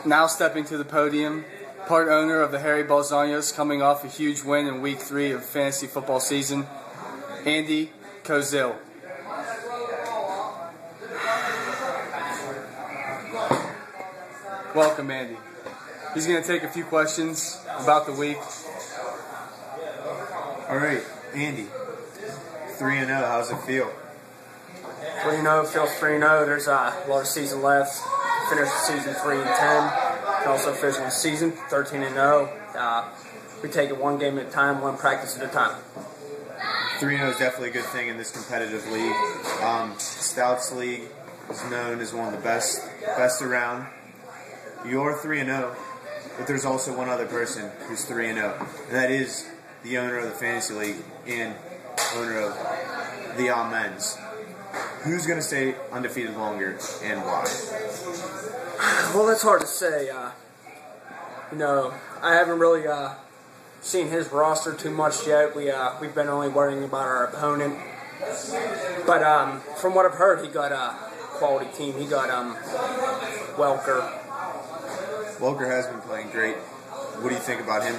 Now stepping to the podium, part owner of the Harry Balsagnas, coming off a huge win in Week 3 of fantasy football season, Andy Kozil. Welcome, Andy. He's going to take a few questions about the week. All right, Andy, 3-0, how's it feel? 3-0, feels 3-0. There's a lot of season left. Finished the season 3-10. Can also finish the season 13-0. We take it one game at a time, one practice at a time. 3-0 is definitely a good thing in this competitive league. Staudt's league is known as one of the best around. You're 3-0, but there's also one other person who's 3-0, and that is the owner of the fantasy league and owner of the Men's. Who's going to stay undefeated longer and why? Well, that's hard to say. I haven't really seen his roster too much yet. We've been only worrying about our opponent. But from what I've heard, he got a quality team. He got Welker. Welker has been playing great. What do you think about him?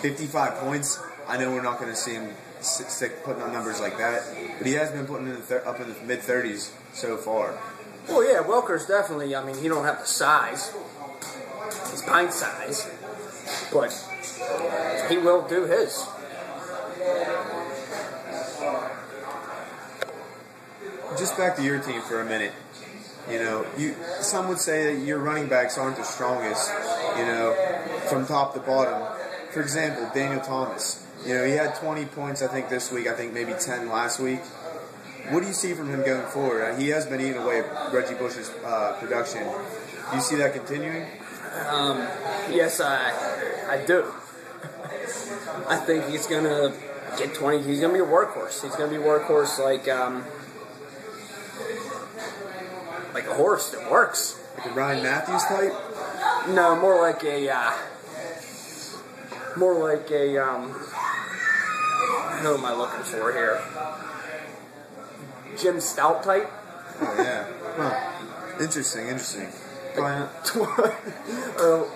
55 points. I know we're not going to see him putting on numbers like that, but he has been putting up in the mid-30s so far. Well, yeah, Welker's definitely, he don't have the size. He's pint size. But he will do his. Just back to your team for a minute. Some would say that your running backs aren't the strongest, from top to bottom. For example, Daniel Thomas. He had 20 points, I think, this week. I think maybe 10 last week. What do you see from him going forward? He has been eating away at Reggie Bush's production. Do you see that continuing? Yes, I do. I think he's going to get 20. He's going to be a workhorse. He's going to be a workhorse like a horse that works. Like a Ryan Matthews type? No, more like a who am I looking for here? Jim Staudt type? Oh, yeah. Huh. Interesting. Or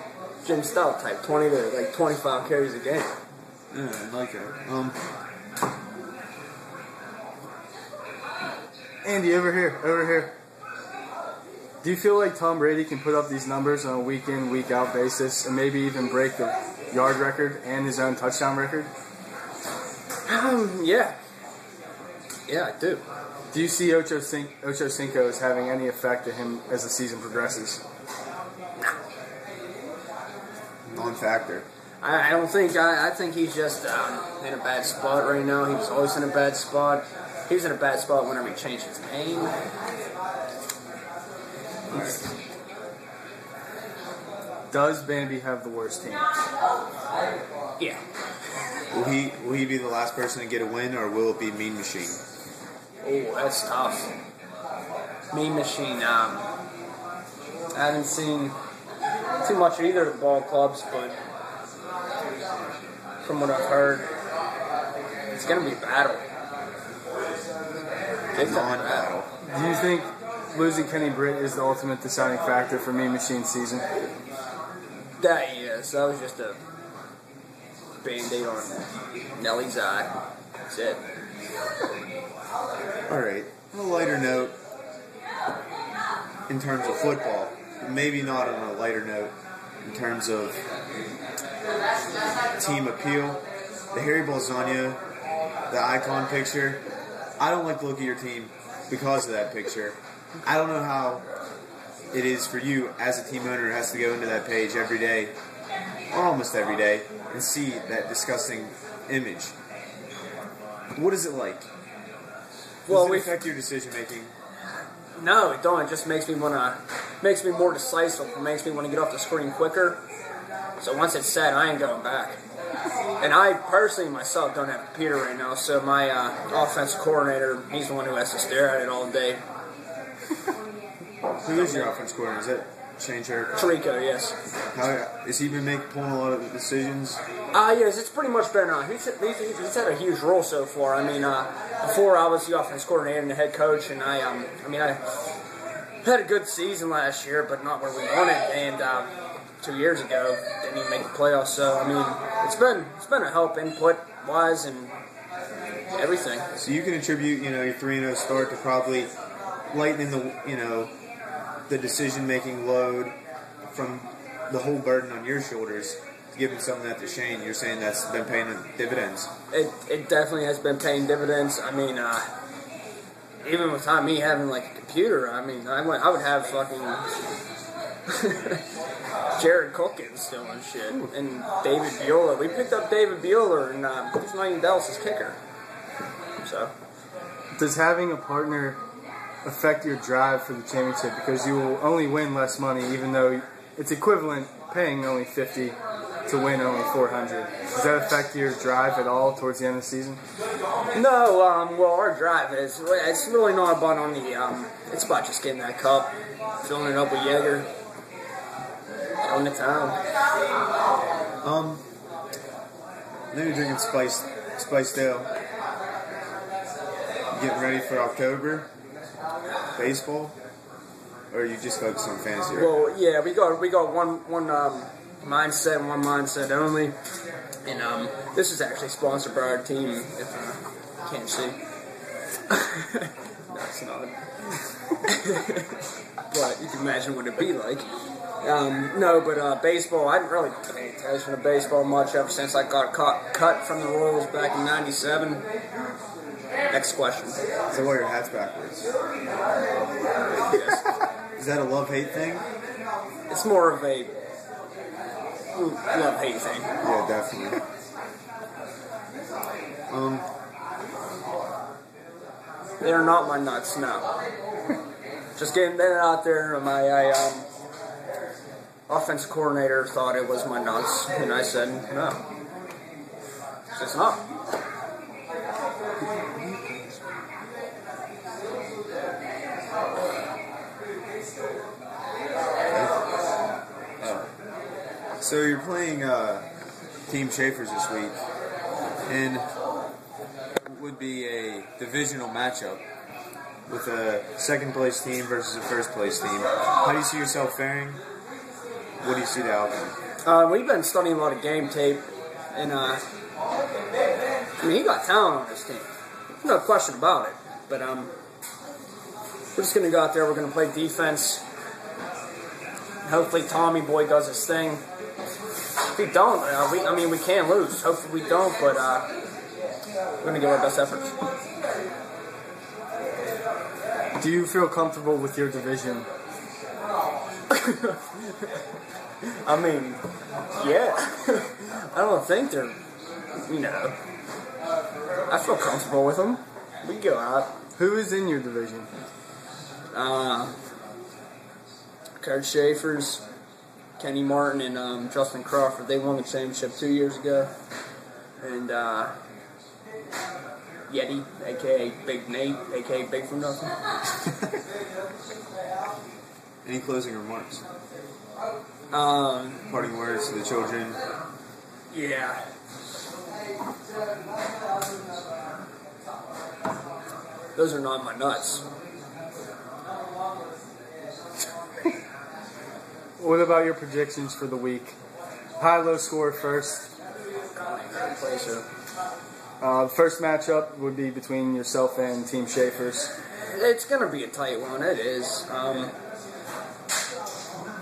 Jim Staudt type, 20 to 25 carries a game. Yeah, I like that. Andy, over here. Do you feel like Tom Brady can put up these numbers on a week-in, week-out basis and maybe even break the yard record and his own touchdown record? Yeah. Yeah, I do. Do you see Ocho Cinco as having any effect to him as the season progresses? Non-factor. I don't think. I think he's just in a bad spot right now. He was always in a bad spot. He was in a bad spot whenever he changed his name. Does Bambi have the worst team? Yeah. Will he be the last person to get a win, or will it be Mean Machine? Oh, that's tough. Mean Machine. I haven't seen too much of either of the ball clubs, but from what I've heard, it's going to be a battle. A non-battle. Do you think losing Kenny Britt is the ultimate deciding factor for Mean Machine's season? That was just a Band-Aid on Nellie's eye. That's it. Alright, on a lighter note, in terms of football, maybe not on a lighter note, in terms of team appeal, the Harry Balsagna, the icon picture, I don't like to look at your team because of that picture. I don't know how it is for you as a team owner who has to go into that page every day, or almost every day, and see that disgusting image. What is it like? Does it affect your decision making? No, it don't. It just makes me more decisive. It makes me want to get off the screen quicker. So once it's set, I ain't going back. And I personally myself don't have a computer right now, so my offensive coordinator, he's the one who has to stare at it all day. Who is your offense coordinator? Is it Shane Cherrick? Tarico, yes. Has he been pulling a lot of decisions? Yes, it's pretty much been, he's had a huge role so far. Before I was the offense coordinator and the head coach, and had a good season last year, but not where we wanted. And 2 years ago, didn't even make the playoffs. So I mean, it's been a help input wise and everything. So you can attribute, your 3-0 start to probably lightening the, the decision-making load from the whole burden on your shoulders to give him some of that to Shane. You're saying that's been paying dividends. It definitely has been paying dividends. I mean, even without me having like a computer, I mean, I would have fucking Jared Cookins doing shit and David Bueller. We picked up David Bueller, and he's not even Dallas's kicker. So, does having a partner affect your drive for the championship? Because you will only win less money, even though it's equivalent paying only $50 to win only $400. Does that affect your drive at all towards the end of the season? No, well, our drive it's really not about on the, it's about just getting that cup, filling it up with Jaeger, going to town. Then you're drinking spiced ale. Getting ready for October, baseball, or you just focus on fantasy? Right? Well, yeah, we got one mindset and one mindset only, and this is actually sponsored by our team. If you can't see, no, it's not. But you can imagine what it'd be like. No, but baseball, I didn't really pay attention to baseball much ever since I got cut from the Royals back in '97. Next question. So why your hat's backwards? Yes. Is that a love-hate thing? It's more of a love-hate thing. Yeah, definitely. They're not my nuts, no. Just getting that out there. My offensive coordinator thought it was my nuts, and I said no. It's not. So you're playing Team Schaefer's this week, and it would be a divisional matchup with a second-place team versus a first-place team. How do you see yourself faring? What do you see the outcome? We've been studying a lot of game tape, and I mean, he got talent on this team. No question about it. But we're just going to go out there. We're going to play defense. Hopefully Tommy Boy does his thing. If we don't, we can't lose. Hopefully we don't, but we're going to give our best efforts. Do you feel comfortable with your division? I mean, yeah. I don't think they're, I feel comfortable with them. We can go out. Who is in your division? Kurt Schaefer's, Kenny Martin, and Justin Crawford. They won the championship 2 years ago. And Yeti, a.k.a. Big Nate, a.k.a. Big for Nothing. Any closing remarks? Parting words to the children? Yeah. Those are not my nuts. What about your predictions for the week? High-low score first. The first matchup would be between yourself and Team Schaefer's. It's going to be a tight one. It is.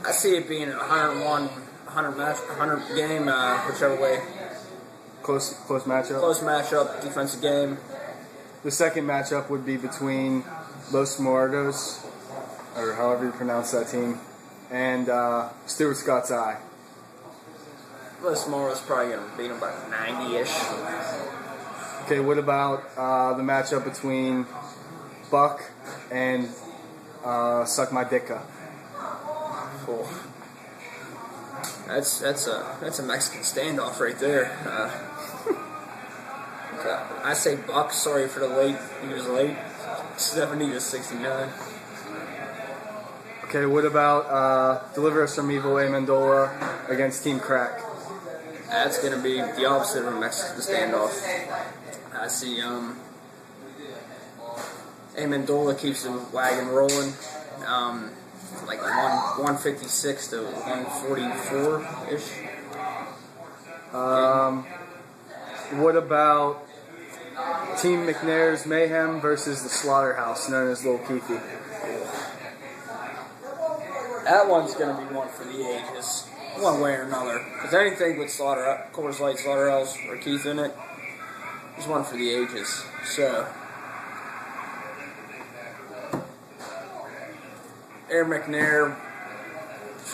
I see it being a 101, 100 game, whichever way. Close matchup? Close matchup, defensive game. The second matchup would be between Los Muertos, or however you pronounce that team, and Stuart Scott's Eye. Los Muertos probably going to beat them by 90-ish. Okay, what about the matchup between Buck and Suck My Dicka? Cool. That's a Mexican standoff right there. I say Buck. Sorry for the late. He was late. 70 to 69. Okay, what about Deliver Us from Evil Amendola against Team Crack? That's gonna be the opposite of a Mexican standoff. I see Amendola keeps the wagon rolling. like 156 to 144 ish. What about Team McNair's Mayhem versus the Slaughterhouse, known as Lil Keithy? That one's going to be one for the ages, one way or another. Because anything with Coors Light, Slaughterhouse, or Keith in it is one for the ages. So, Air McNair,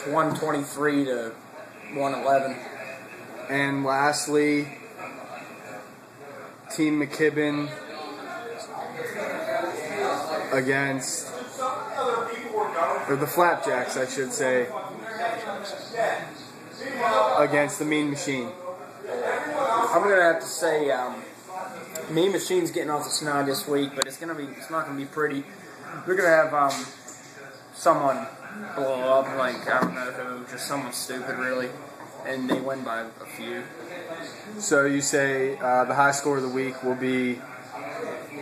123 to 111. And lastly, Team McKibben against, or the Flapjacks, I should say, against the Mean Machine. I'm gonna have to say, Mean Machine's getting off the snide this week, but it's not gonna be pretty. We're gonna have someone blow up, like I don't know who, just someone stupid really, and they win by a few. So you say the high score of the week will be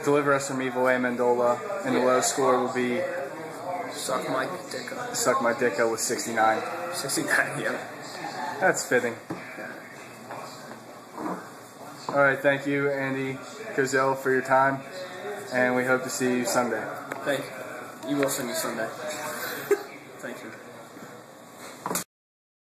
Deliver Us from Evil Amendola, and the low score will be Suck My Dicka. Suck My Dicka with 69. 69, yeah. That's fitting. All right, thank you, Andy Cozell, for your time, and we hope to see you Sunday. Thank you. You will see me Sunday. Thank you.